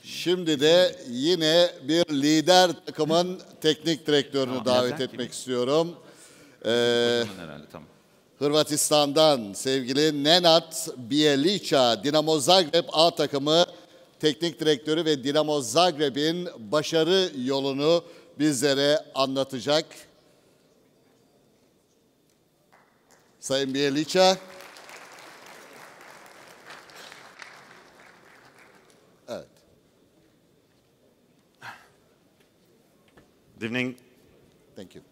Şimdi de yine bir lider takımın teknik direktörünü davet etmek istiyorum. Hırvatistan'dan sevgili Nenad BJELICA, Dinamo Zagreb A takımı teknik direktörü ve Dinamo Zagreb'in başarı yolunu bizlere anlatacak. Sayın BJELICA. Evet. Good evening. Thank you.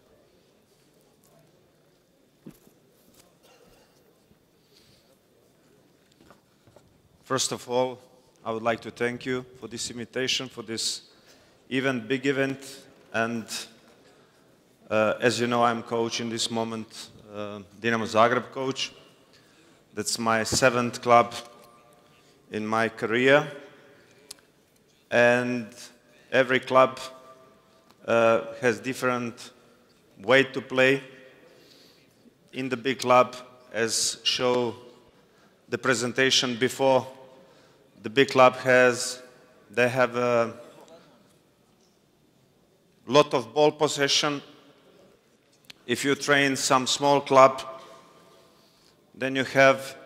First of all, I would like to thank you for this invitation, for this event, big event. And as you know, I'm coach in this moment, Dinamo Zagreb coach. That's my 7th club in my career. And every club has different way to play. In the big club, as show the presentation before, the big club they have a lot of ball possession. If you train some small club, then you have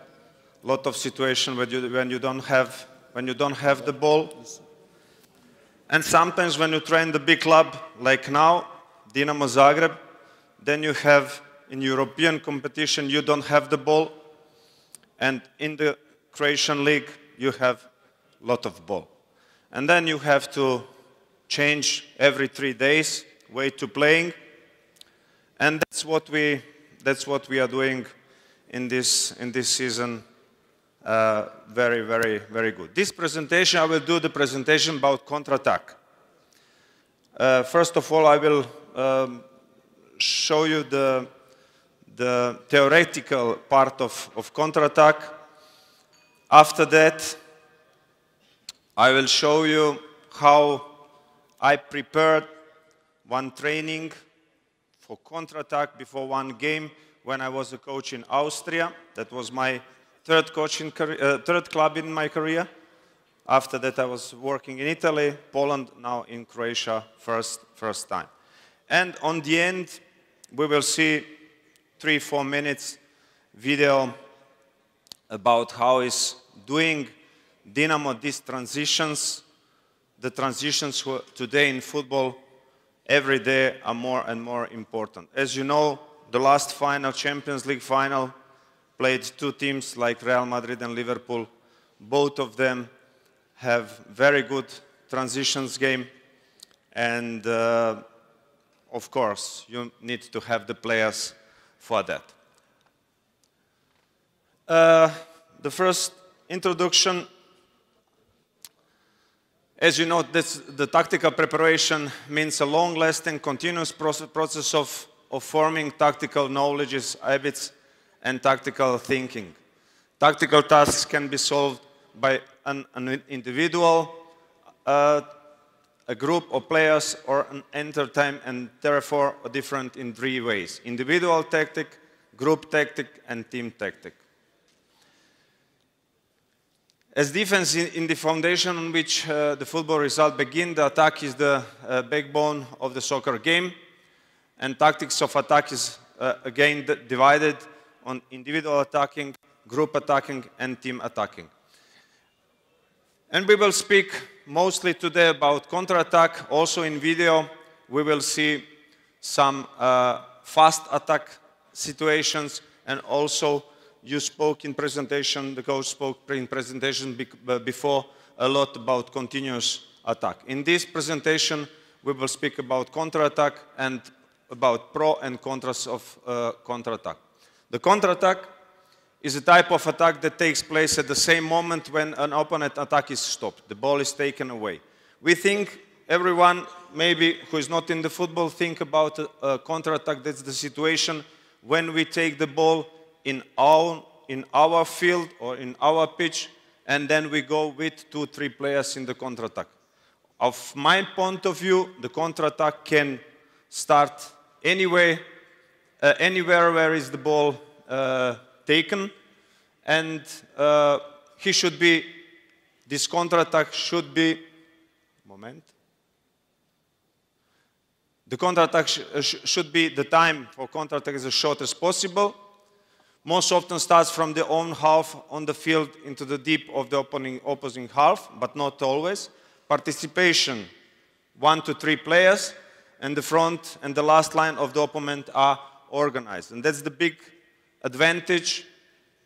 a lot of situation when you don't have the ball. And sometimes when you train the big club, like now, Dinamo Zagreb, then you have in European competition, you don't have the ball. And in the Croatian league, you have a lot of ball. And then you have to change every 3 days way to playing. And that's what we are doing in this season. Very, very, very good. This presentation, I will do the presentation about counter-attack. First of all, I will show you the theoretical part of counter-attack. After that, I will show you how I prepared one training for counter-attack before one game when I was a coach in Austria. That was my third club in my career. After that, I was working in Italy, Poland, now in Croatia, first time. And on the end, we will see 3-4 minutes video about how is doing Dinamo these transitions. The transitions today in football every day are more and more important. As you know, the last final, Champions League final, played 2 teams like Real Madrid and Liverpool. Both of them have very good transitions game. And of course, you need to have the players for that. The first introduction, as you know, the tactical preparation means a long-lasting, continuous process of forming tactical knowledges, habits, and tactical thinking. Tactical tasks can be solved by an individual, a group of players, or an entire team, and therefore different in 3 ways: individual tactic, group tactic, and team tactic. As defense in the foundation on which the football result begins, the attack is the backbone of the soccer game, and tactics of attack is again divided on individual attacking, group attacking, and team attacking. And we will speak mostly today about counter-attack. Also in video, we will see some fast attack situations, and also you spoke in presentation, the coach spoke in presentation before a lot about continuous attack. In this presentation, we will speak about counter-attack and about pro and contras of counter-attack. The counter-attack is a type of attack that takes place at the same moment when an opponent attack is stopped. The ball is taken away. We think, everyone maybe who is not in the football, think about a counter-attack. That's the situation when we take the ball in our field or in our pitch, and then we go with 2-3 players in the counter-attack. Of my point of view, the counter-attack can start anywhere where is the ball taken, and he should be This counter-attack should be, the counter-attack should be, the time for counter-attack is as short as possible. Most often starts from the own half on the field into the deep of the opposing half, but not always. Participation, 1 to 3 players, and the front and the last line of the opponent are organized. And that's the big advantage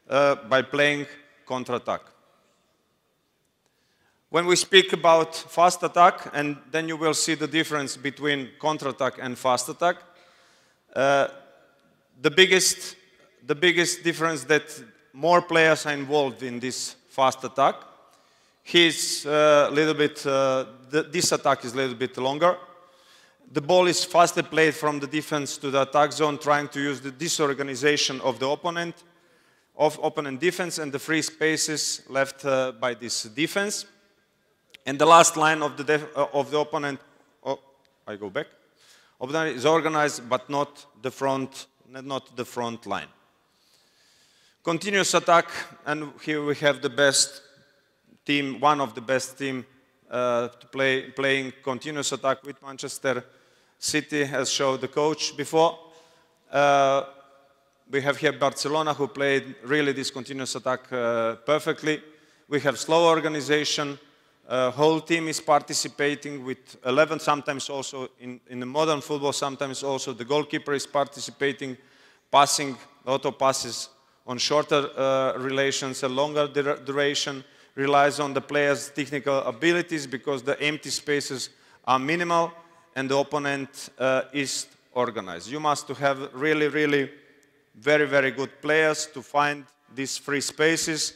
by playing counter-attack. When we speak about fast attack, and then you will see the difference between counter-attack and fast attack, the biggest difference that more players are involved in this fast attack. This attack is a little bit longer. The ball is faster played from the defense to the attack zone, trying to use the disorganization of the opponent defense and the free spaces left by this defense. And the last line of the opponent, I go back, is organized, but not the front line. Continuous attack, and here we have the best team, one of the best team playing continuous attack with Manchester City, as showed the coach before. We have here Barcelona, who played really this continuous attack perfectly. We have slow organization. Whole team is participating with 11, sometimes also in the modern football, sometimes also the goalkeeper is participating, passing, auto passes on shorter relations, a longer duration, relies on the player's technical abilities because the empty spaces are minimal and the opponent is organized. You must have really very good players to find these free spaces.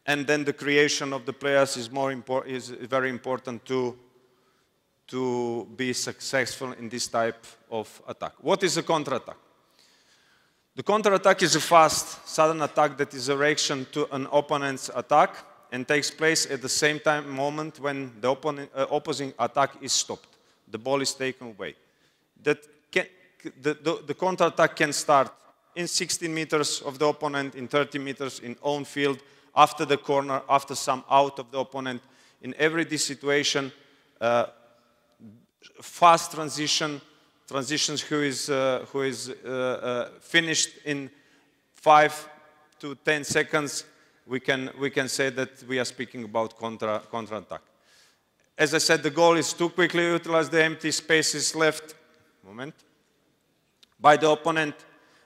And then the creation of the players is very important to be successful in this type of attack. What is a counter-attack? The counter-attack is a fast, sudden attack that is a reaction to an opponent's attack and takes place at the same moment when the opposing attack is stopped. The ball is taken away. The counter-attack can start in 16 meters of the opponent, in 30 meters in own field, after the corner, after some out of the opponent. In every situation, fast transitions who is finished in 5 to 10 seconds, we can say that we are speaking about counter-attack. As I said, the goal is to quickly utilize the empty spaces left by the opponent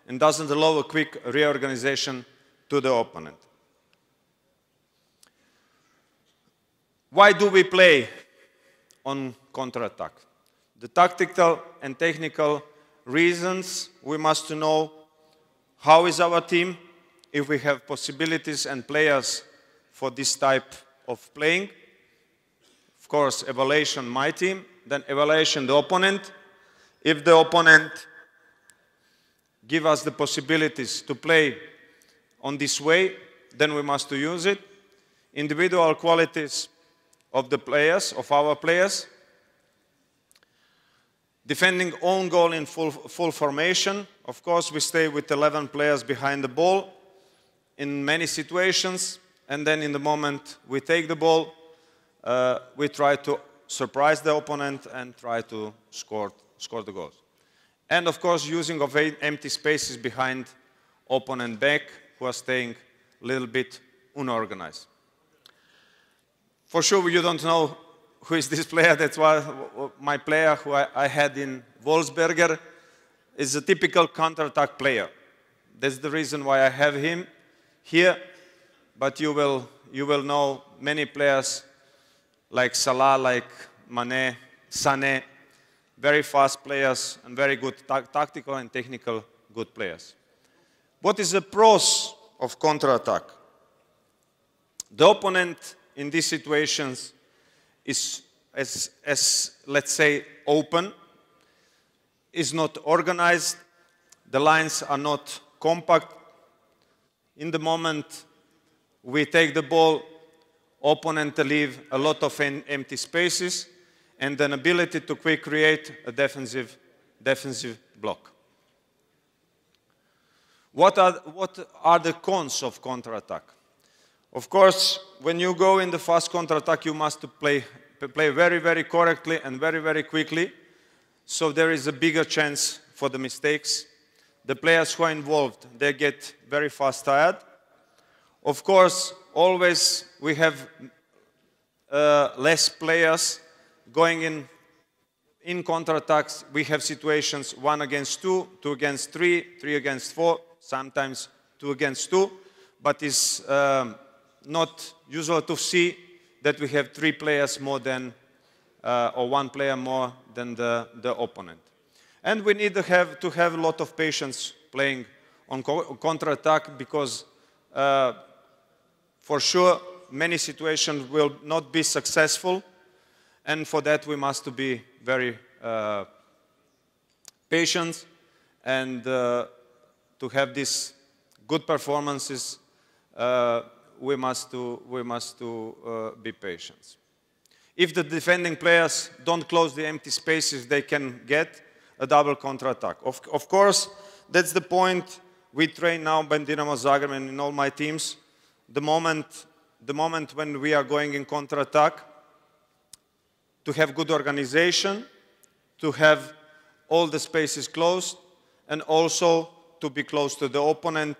and doesn't allow a quick reorganization to the opponent. Why do we play on counter-attack? The tactical and technical reasons, we must know how is our team, if we have possibilities and players for this type of playing. Of course, evaluation my team, then evaluation the opponent. If the opponent give us the possibilities to play on this way, then we must use it. Individual qualities of the players, of our players. Defending own goal in full formation. Of course, we stay with 11 players behind the ball in many situations, and then in the moment we take the ball, we try to surprise the opponent and try to score the goals. And of course, using of empty spaces behind opponent back, who are staying a little bit unorganized. For sure, you don't know who is this player. That's why my player who I had in Wolfsberger is a typical counter-attack player. That's the reason why I have him here. But you will know many players like Salah, like Mane, Sané, very fast players and very good tactical and technical good players. What is the pros of counter-attack? The opponent in these situations is, as let's say, open, is not organized, the lines are not compact. In the moment we take the ball, opponent leave a lot of empty spaces and an ability to quick create a defensive block. What are the cons of counter-attack? Of course, when you go in the fast counter-attack, you must play very, very correctly and very, very quickly. So there is a bigger chance for the mistakes. The players who are involved, they get very fast tired. Of course, always we have less players going in counter-attacks. We have situations 1 against 2, 2 against 3, 3 against 4, sometimes 2 against 2. But it's not usual to see that we have 3 players more than, or 1 player more than the opponent. And we need to have a lot of patience playing on counter-attack because for sure many situations will not be successful, and for that we must be very patient and to have these good performances we must be patient. If the defending players don't close the empty spaces, they can get a double counter-attack. Of course, that's the point we train now by Dinamo Zagreb and in all my teams. The moment when we are going in counter-attack, to have good organization, to have all the spaces closed, and also to be close to the opponent,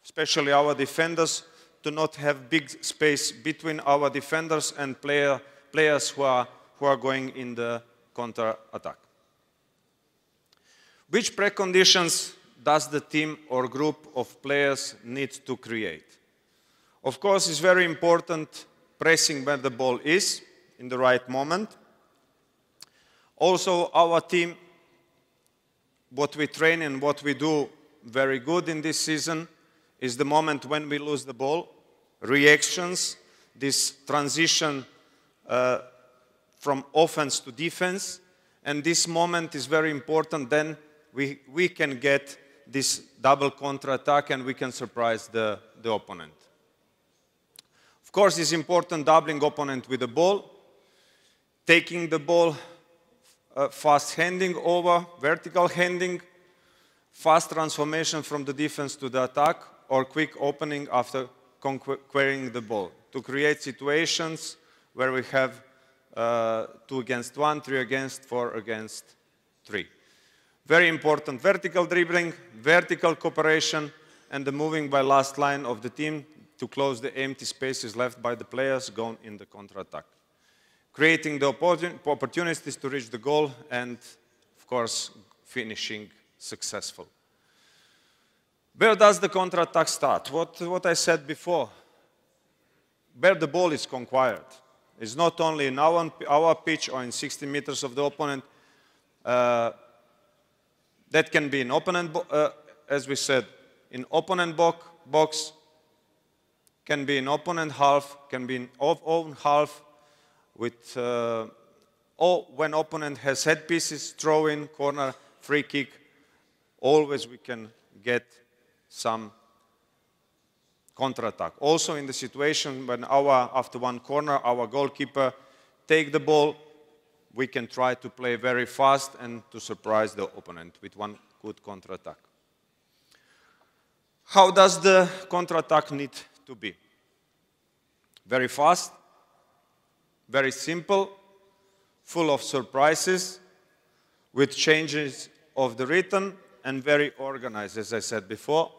especially our defenders, to not have big space between our defenders and players who are going in the counter-attack. Which preconditions does the team or group of players need to create? Of course, it's very important pressing where the ball is in the right moment. Also, our team, what we train and what we do very good in this season is the moment when we lose the ball, reactions, this transition from offense to defense, and this moment is very important. Then we can get this double counter-attack and we can surprise the opponent. Of course, it's important doubling opponent with the ball, taking the ball, fast handing over, vertical handing, fast transformation from the defense to the attack, or quick opening after conquering the ball to create situations where we have 2 against 1, 3 against 4 against 3. Very important vertical dribbling, vertical cooperation, and the moving by last line of the team to close the empty spaces left by the players going in the counter-attack. Creating the opportunities to reach the goal and, of course, finishing successful. Where does the counter-attack start? What I said before, where the ball is conquered. It's not only in our pitch or in 60 meters of the opponent. That can be in opponent, as we said, in opponent box, can be in opponent half, can be in own half, with or when opponent has set pieces, throw in, corner, free kick, always we can get some counter-attack. Also in the situation when after one corner, our goalkeeper take the ball, we can try to play very fast and to surprise the opponent with one good counter-attack. How does the counter-attack need to be? Very fast, very simple, full of surprises, with changes of the rhythm, and very organized, as I said before.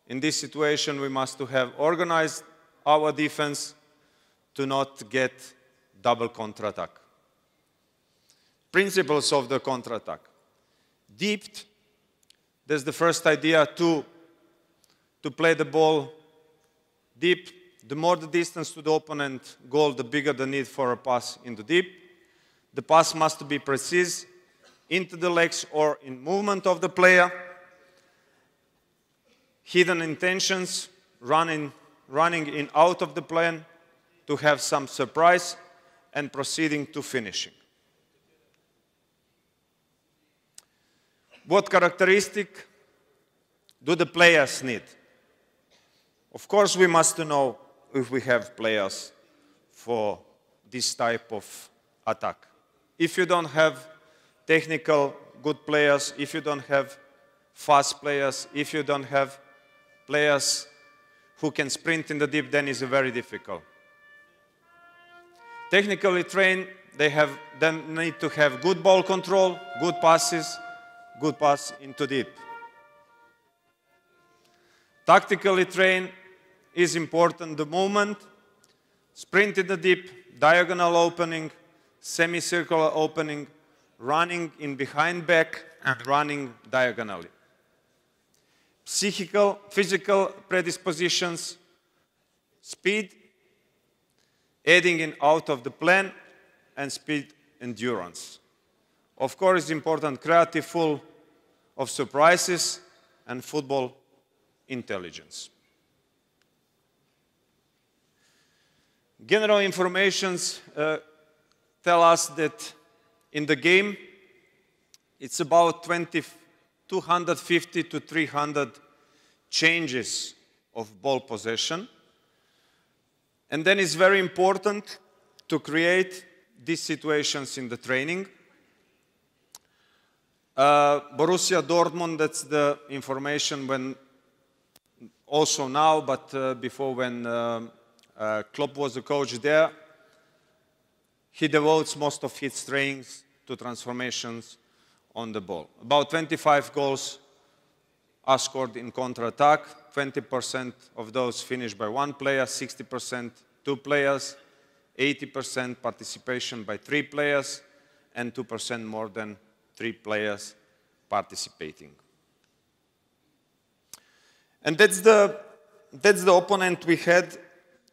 In this situation, we must have organized our defense to not get double counter-attack. Principles of the counter-attack. Deep, that's the first idea, to play the ball deep. The more the distance to the opponent goal, the bigger the need for a pass in the deep. The pass must be precise, into the legs or in movement of the player. Hidden intentions, running in out of the plan to have some surprise, and proceeding to finishing. What characteristic do the players need? Of course, we must know if we have players for this type of attack. If you don't have technical good players, if you don't have fast players, if you don't have players who can sprint in the deep, then it's very difficult. Technically trained, they need to have good ball control, good passes, good pass into deep. Tactically trained is important the movement, sprint in the deep, diagonal opening, semicircular opening, running in behind back, and running diagonally. Physical predispositions, speed, adding in out of the plan, and speed endurance. Of course, it's important, creative, full of surprises, and football intelligence. General informations tell us that in the game, it's about 250 to 300 changes of ball possession. And then it's very important to create these situations in the training. Borussia Dortmund, that's the information when also now, but before when Klopp was the coach there, he devotes most of his trainings to transformations on the ball. About 25 goals are scored in counter-attack, 20% of those finished by one player, 60% two players, 80% participation by three players, and 2% more than three players participating. And that's the opponent we had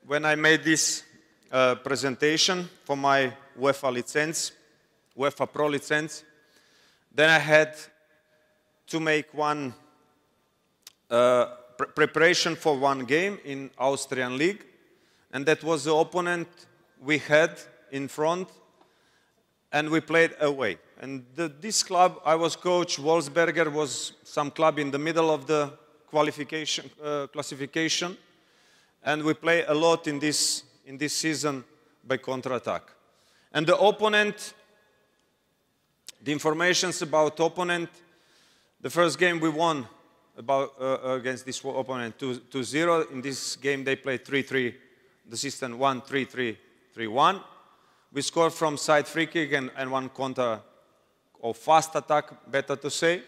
when I made this presentation for my UEFA Pro license. Then I had to make one preparation for one game in Austrian League, and that was the opponent we had in front, and we played away. And this club, I was coach, Wolfsberger was some club in the middle of the classification, and we play a lot in this season by counter-attack. And the opponent, the informations about opponent, the first game we won against this opponent 2-0. In this game they played 3-3, the system 1-3-3-3-1. We scored from side free kick and one counter or fast attack, better to say.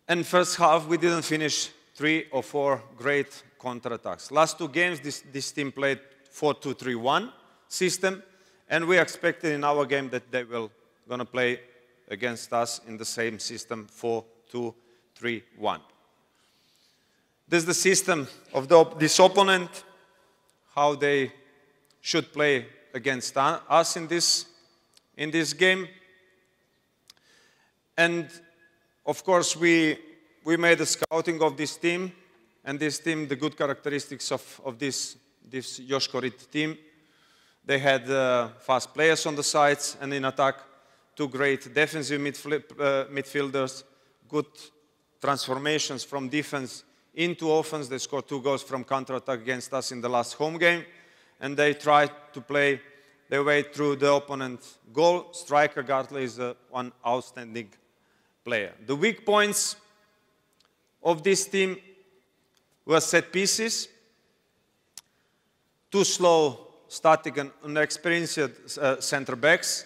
And first half we didn't finish 3 or 4 great counter-attacks. Last two games this team played 4-2-3-1 system, and we expected in our game that they will gonna play against us in the same system 4-2-3-1. This is the system of this opponent, how they should play against us in this game. And of course we made a scouting of this team, and this team, the good characteristics of this Joškorit team, they had fast players on the sides and in attack, 2 great defensive midfielders, good transformations from defense into offense. They scored 2 goals from counter-attack against us in the last home game, and they tried to play their way through the opponent's goal. Striker Gartley is one outstanding player. The weak points of this team were set pieces, too slow, static and inexperienced center backs.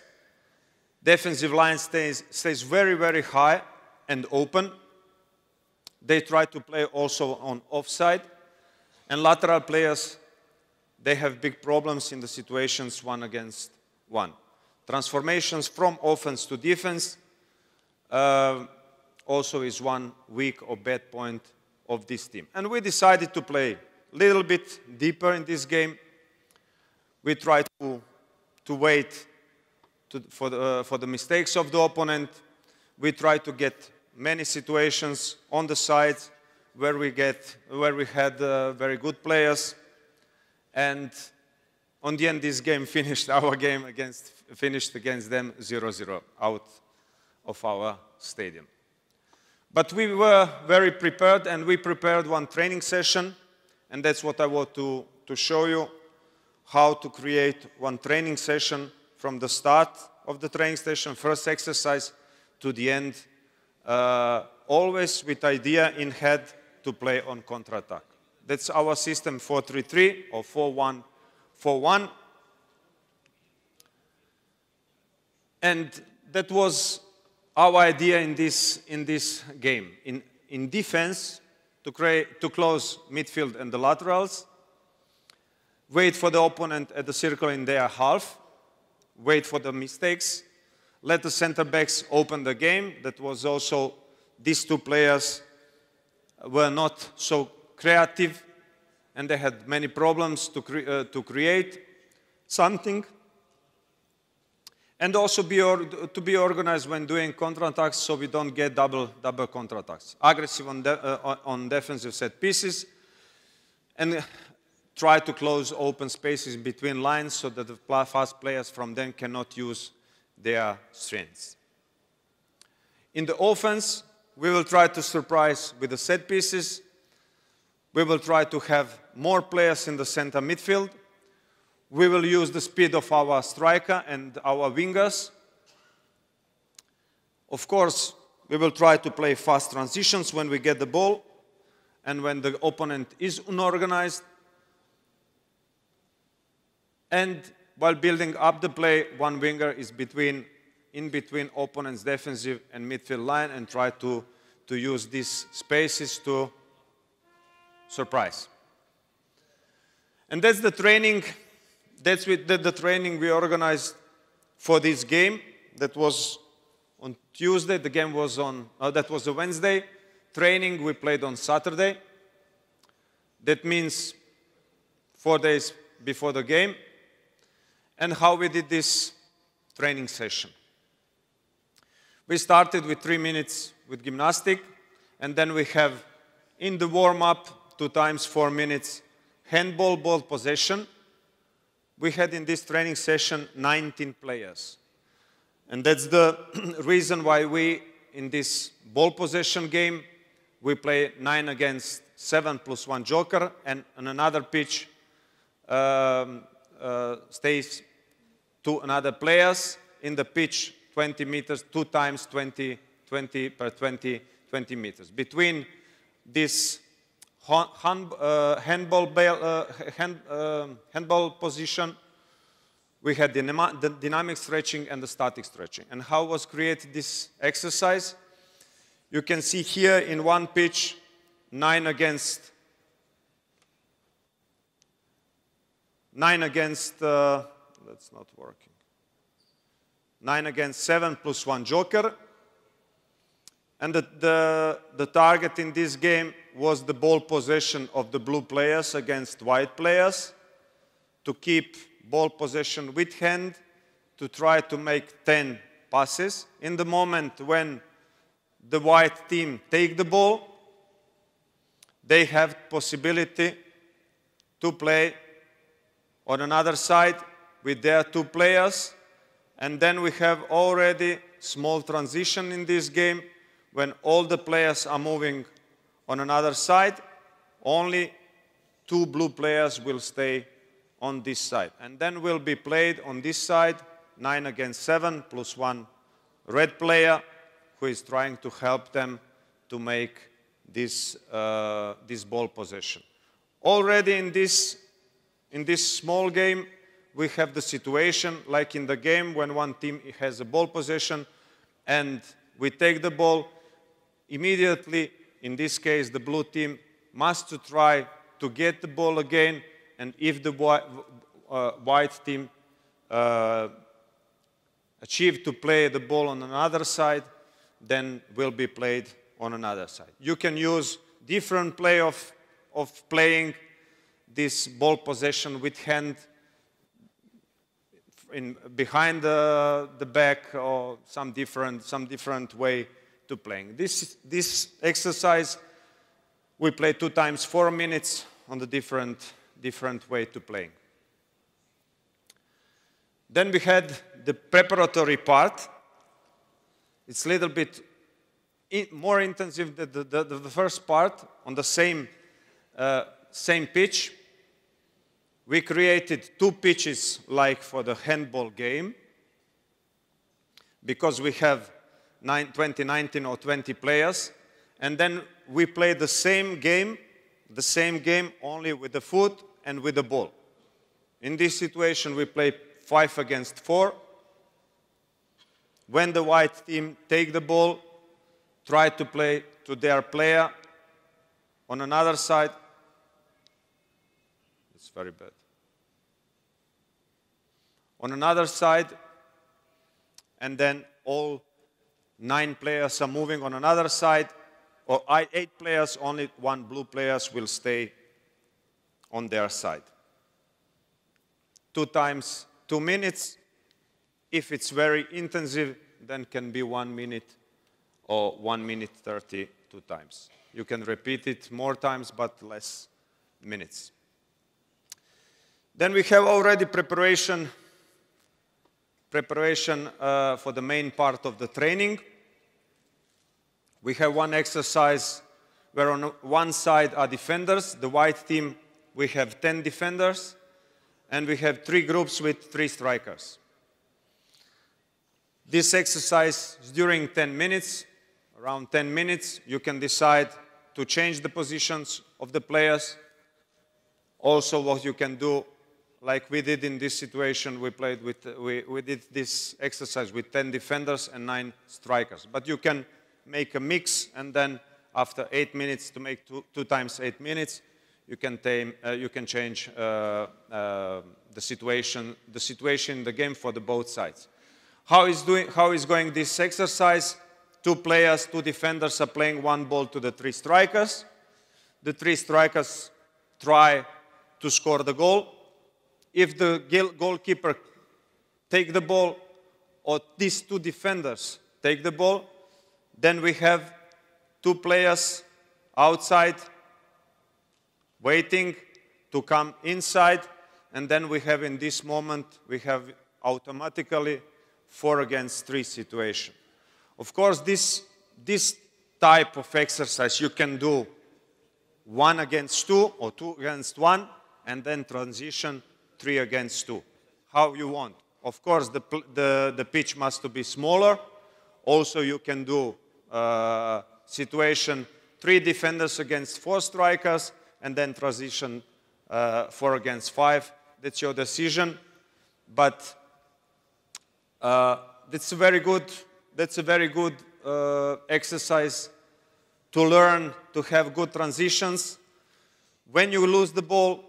Defensive line stays very, very high and open. They try to play also on offside. And lateral players, they have big problems in the situations 1 against 1. Transformations from offense to defense also is one weak or bad point of this team. And we decided to play a little bit deeper in this game. We tried to wait for the mistakes of the opponent. We try to get many situations on the sides where we had very good players, and on the end this game finished against them 0-0 out of our stadium. But we were very prepared, and we prepared one training session, and that's what I want to show you, how to create one training session from the start of the training session, first exercise, to the end, always with idea in head to play on counter-attack. That's our system 4-3-3 or 4-1-4-1. And that was our idea in this game. In defense, to close midfield and the laterals, wait for the opponent at the circle in their half, wait for the mistakes, let the center backs open the game. That was also, these two players were not so creative and they had many problems to create something. And also to be organized when doing counterattacks so we don't get double counterattacks. Aggressive on defensive set pieces and try to close open spaces between lines so that the fast players from them cannot use their strengths. In the offense, we will try to surprise with the set pieces. We will try to have more players in the center midfield. We will use the speed of our striker and our wingers. Of course, we will try to play fast transitions when we get the ball and when the opponent is unorganized. And while building up the play, one winger is in between opponent's defensive and midfield line and try to use these spaces to surprise. And that's the training. That's the training we organized for this game. That was on Tuesday. The game was on, that was a Wednesday. Training we played on Saturday. That means 4 days before the game. And how we did this training session. We started with 3 minutes with gymnastic. And then we have in the warm-up 2 times 4 minutes handball ball possession. We had in this training session 19 players. And that's the reason why we, in this ball possession game, we play 9 against 7 plus 1 joker, and on another pitch stays 2 another players. In the pitch, 20 meters, 2 times 20 meters. Between this handball position, we had the dynamic stretching and the static stretching. And how was created this exercise? You can see here in one pitch, 9 against, that's not working. 9 against 7 plus 1 joker. And the target in this game was the ball possession of the blue players against white players, to keep ball possession with hand, to try to make 10 passes. In the moment when the white team take the ball, they have possibility to play on another side with their 2 players. And then we have already small transition in this game. When all the players are moving on another side, only 2 blue players will stay on this side. And then will be played on this side, 9 against 7 plus 1 red player who is trying to help them to make this ball possession. Already in this small game, we have the situation like in the game when one team has a ball possession and we take the ball. Immediately, in this case, the blue team must try to get the ball again, and if the white team achieve to play the ball on another side, then will be played on another side. You can use different play of playing this ball possession with hand behind the back, or some different way to playing. This exercise we play 2 times 4 minutes on the different way to playing. Then we had the preparatory part. It's a little bit more intensive than the first part. On the same pitch, we created 2 pitches like for the handball game, because we have 19 or 20 players, and then we play the same game the same game only with the foot and with the ball. In this situation, we play 5 against 4. When the white team take the ball, try to play to their player on another side. It's very bad. On another side, and then all 9 players are moving on another side, or 8 players, only 1 blue player will stay on their side. 2 times 2 minutes. If it's very intensive, then can be 1 minute or 1 minute 30 2 times. You can repeat it more times, but less minutes. Then we have already preparation for the main part of the training. We have one exercise where on one side are defenders. The white team, we have 10 defenders, and we have 3 groups with 3 strikers. This exercise is during 10 minutes. Around 10 minutes, you can decide to change the positions of the players. Also, what you can do, like we did in this situation, we did this exercise with 10 defenders and 9 strikers. But you can make a mix, and then after 8 minutes, to make 2 times 8 minutes, you can change the situation in the game for the both sides. How is going this exercise? 2 players, 2 defenders are playing 1 ball to the 3 strikers. The 3 strikers try to score the goal. If the goalkeeper take the ball, or these 2 defenders take the ball, then we have 2 players outside waiting to come inside, and then we have in this moment, we have automatically 4 against 3 situation. Of course, this type of exercise you can do 1 against 2 or 2 against 1, and then transition 3 against 2, how you want. Of course, the pitch must be smaller. Also, you can do situation 3 defenders against 4 strikers, and then transition 4 against 5. That's your decision. But that's a very good exercise to learn to have good transitions. When you lose the ball,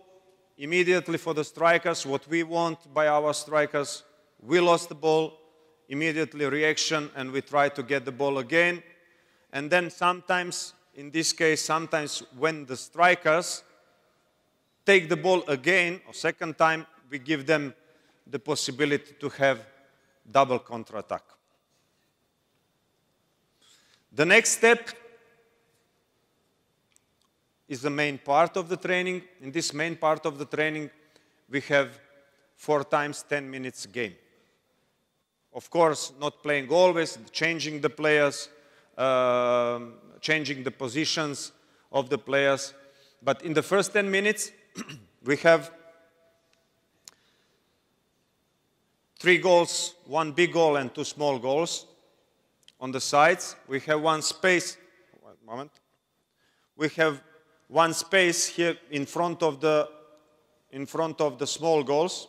immediately for the strikers, what we want by our strikers, we lost the ball, immediately reaction, and we try to get the ball again. And then sometimes, in this case, sometimes when the strikers take the ball again, or second time, we give them the possibility to have double counter-attack. The next step is the main part of the training. In this main part of the training, we have 4 times 10 minutes game. Of course, not playing always, changing the players, changing the positions of the players. But in the first 10 minutes, we have 3 goals, 1 big goal and 2 small goals. On the sides, we have 1 space. One moment. We have 1 space here in front of the small goals.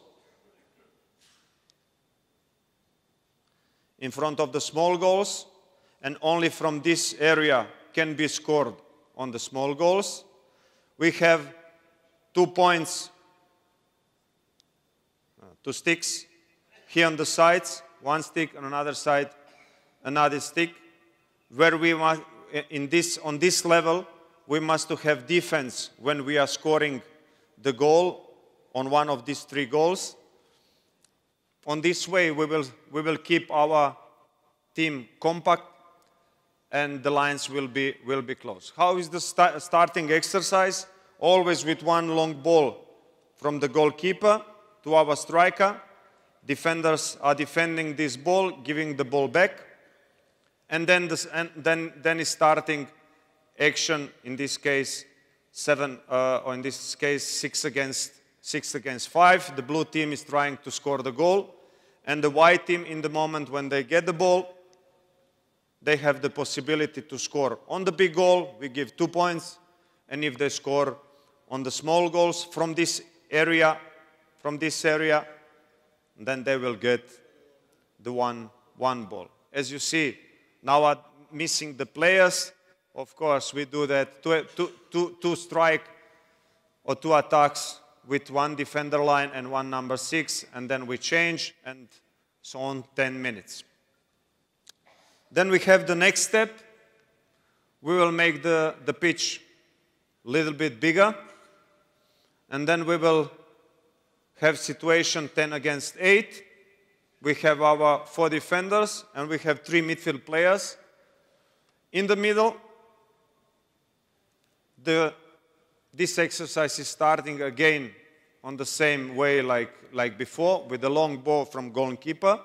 In front of the small goals, and only from this area can be scored on the small goals. We have 2 points, 2 sticks here on the sides, 1 stick on another side, another stick, where we must, on this level, we must have defense when we are scoring the goal on one of these 3 goals. On this way, we will keep our team compact, and the lines will be close. How is the starting exercise? Always with 1 long ball from the goalkeeper to our striker. Defenders are defending this ball, giving the ball back, and then is starting action. In this case, 7, or in this case, 6 against 5. The blue team is trying to score the goal, and the white team, in the moment when they get the ball, they have the possibility to score. On the big goal, we give 2 points. and if they score on the small goals from this area, then they will get the one ball. As you see, now I'm missing the players. Of course, we do that two strike or two attacks with one defender line and one number 6, and then we change, and so on, 10 minutes. Then we have the next step. We will make the pitch a little bit bigger, and then we will have situation 10 against 8. We have our 4 defenders, and we have 3 midfield players. In the middle, this exercise is starting again on the same way like before, with a long ball from goalkeeper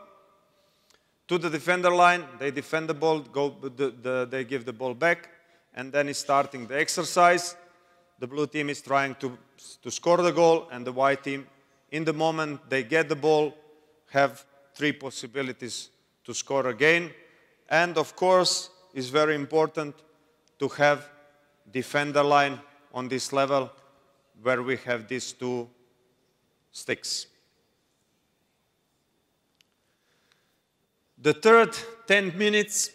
to the defender line. They defend the ball, they give the ball back, and then it's starting the exercise. The blue team is trying to score the goal, and the white team, in the moment they get the ball, have 3 possibilities to score again. And of course, it's very important to have defender line on this level where we have these 2 sticks. The third 10 minutes,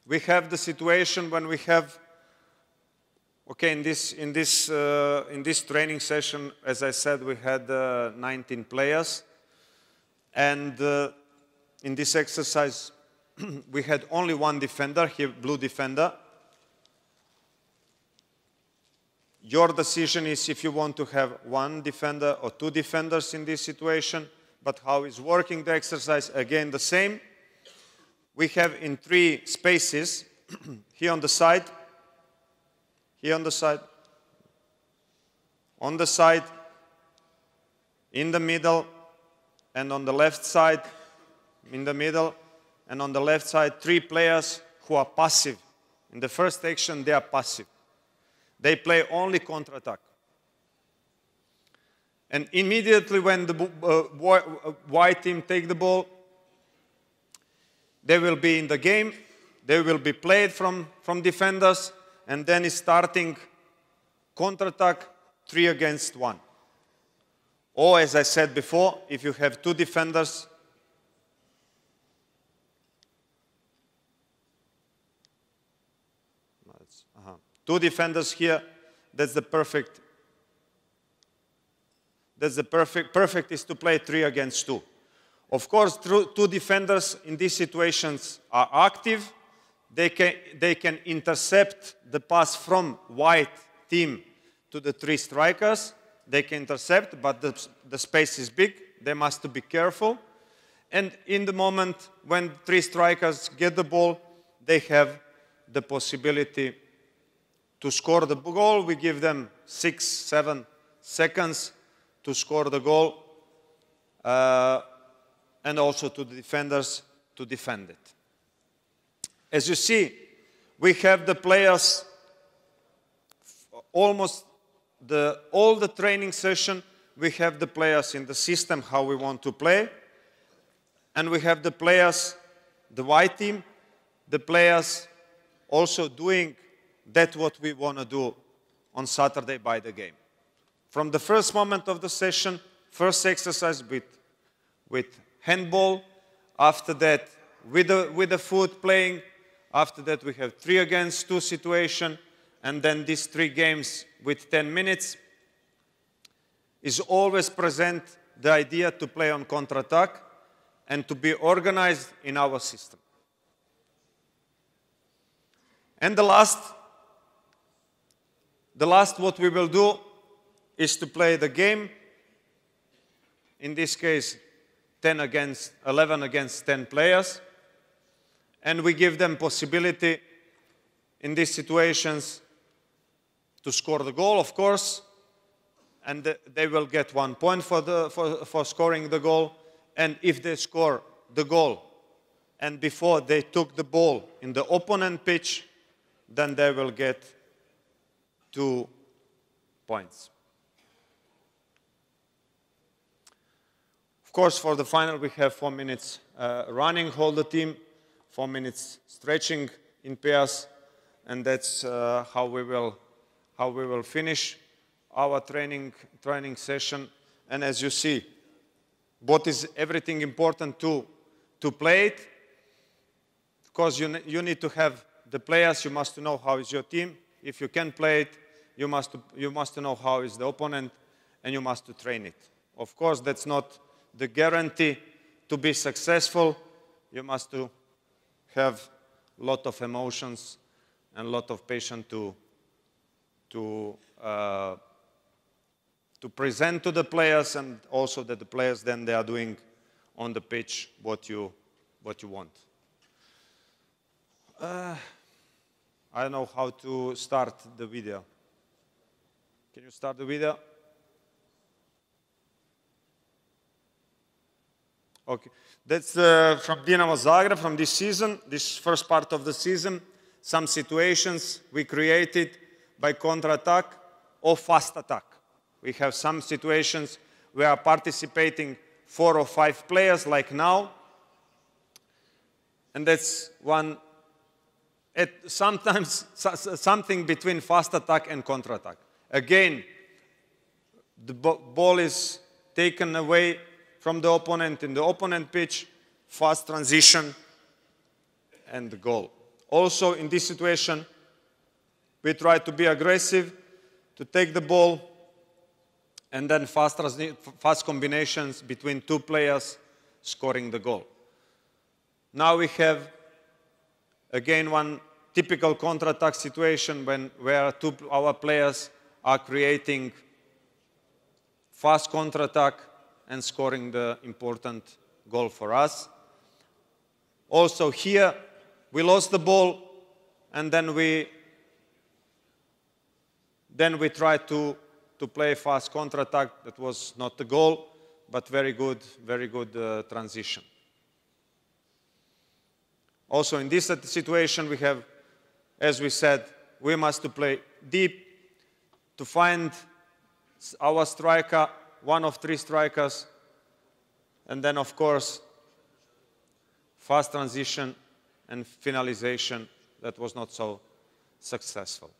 we have the situation when we have, okay, in this training session, as I said, we had 19 players, and in this exercise, we had only one defender here, blue defender. Your decision is if you want to have 1 defender or 2 defenders in this situation, but how is working the exercise? Again, the same. We have in 3 spaces, here on the side, here on the side, in the middle, and on the left side, in the middle, and on the left side, 3 players who are passive. In the first action, they are passive. They play only counter-attack. And immediately when the white team take the ball, they will be in the game. They will be played from defenders, and then it's starting counter-attack 3 against 1. Or, as I said before, if you have 2 defenders, two defenders here, that's the perfect. That's the perfect is to play 3 against 2. Of course, 2 defenders in these situations are active. They can intercept the pass from white team to the 3 strikers. They can intercept, but the space is big. They must be careful. And in the moment when 3 strikers get the ball, they have the possibility to score the goal. We give them 6-7 seconds to score the goal, and also to the defenders to defend it. As you see, we have the players almost all the training session. We have the players in the system how we want to play, and we have the players, the white team, the players also doing that what we want to do on Saturday by the game. From the first moment of the session, first exercise with handball, after that with the foot playing, after that we have 3 against 2 situation, and then these 3 games with 10 minutes is always present the idea to play on counter-attack and to be organized in our system. And the last what we will do is to play the game, in this case 11 against 10 players, and we give them possibility in these situations to score the goal, of course, and they will get 1 point for scoring the goal, and if they score the goal and before they took the ball in the opponent pitch, then they will get 2 points. Of course, for the final, we have 4 minutes running, hold the team, 4 minutes stretching in pairs, and that's how we will finish our training session. And as you see, what is everything important to play it? Because you need to have the players. You must know how is your team. If you can play it, you must know how is the opponent, and you must train it. Of course, that's not the guarantee to be successful. You must have a lot of emotions and a lot of patience to present to the players, and also that the players then they are doing on the pitch what you want. I don't know how to start the video. Can you start the video? Okay, that's from Dinamo Zagreb from this season, this first part of the season. Some situations we created by counter-attack or fast attack. We have some situations where are participating 4 or 5 players like now. And that's one, sometimes something between fast attack and counter-attack. Again, the ball is taken away from the opponent in the opponent pitch, fast transition, and the goal. Also, in this situation, we try to be aggressive, to take the ball, and then fast combinations between 2 players scoring the goal. Now we have, again, one typical counter-attack situation where our players are creating fast counter-attack and scoring the important goal for us. Also here, we lost the ball, and then we tried to play fast counter-attack. That was not the goal, but very good transition. Also in this situation, we have, as we said, we must play deep to find our striker, one of 3 strikers, and then of course fast transition and finalization that was not so successful.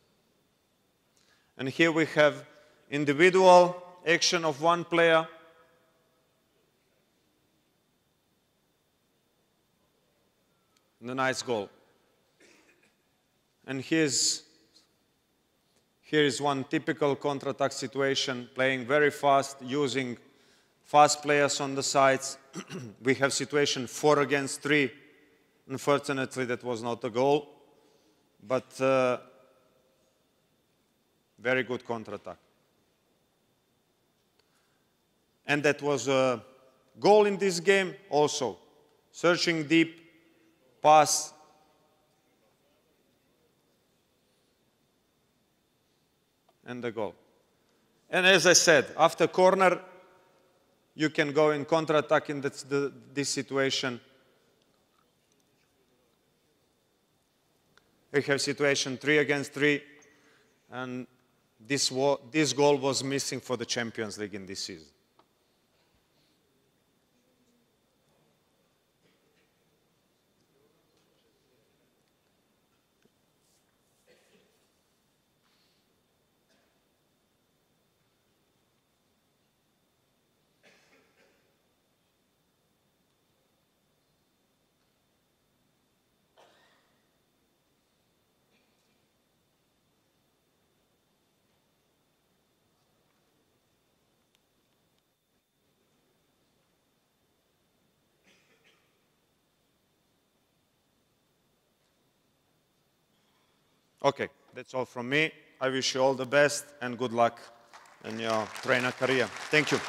And here we have individual action of one player. And a nice goal. And here is one typical counter-attack situation, playing very fast, using fast players on the sides. We have situation 4 against 3. Unfortunately, that was not a goal, but very good counter-attack. And that was a goal in this game also. Searching deep, pass. And the goal. And as I said, after corner, you can go in counter-attack in this situation. We have situation 3 against 3, and this goal was missing for the Champions League in this season. Okay, that's all from me. I wish you all the best and good luck in your trainer career. Thank you.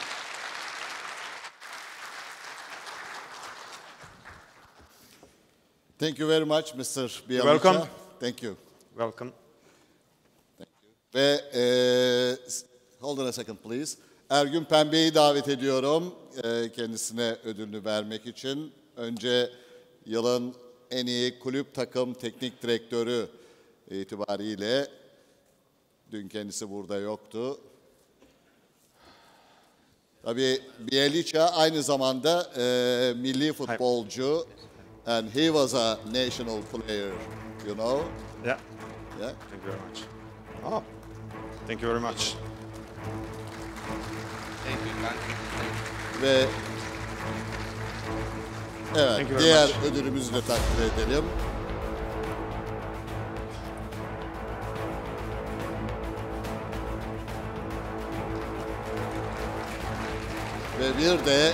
Thank you very much, Mr. BJELICA. Welcome. Thank you. Welcome. Thank you. Ve hold on a second please. Ergün Pembe'yi davet ediyorum kendisine ödülünü vermek için. Önce yılın en iyi kulüp takım teknik direktörü itibariyle, dün kendisi burada yoktu. Tabii BJELICA aynı zamanda milli futbolcu, and he was a national player, you know. Yeah. Yeah. Thank you very much. Oh, thank you very much. Thank you, man. Ve evet, Thank you very diğer much. ödülümüzü de takdir edelim. Ve bir de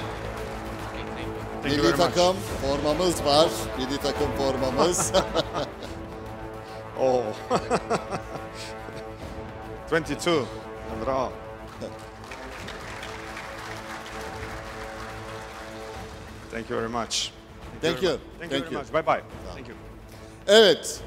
Thank you milli very much. takım formamız var. Milli takım formamız. Oh. 22. Andra. Thank you very much. Thank you. Thank you very much. Bye bye. Thank you. Evet,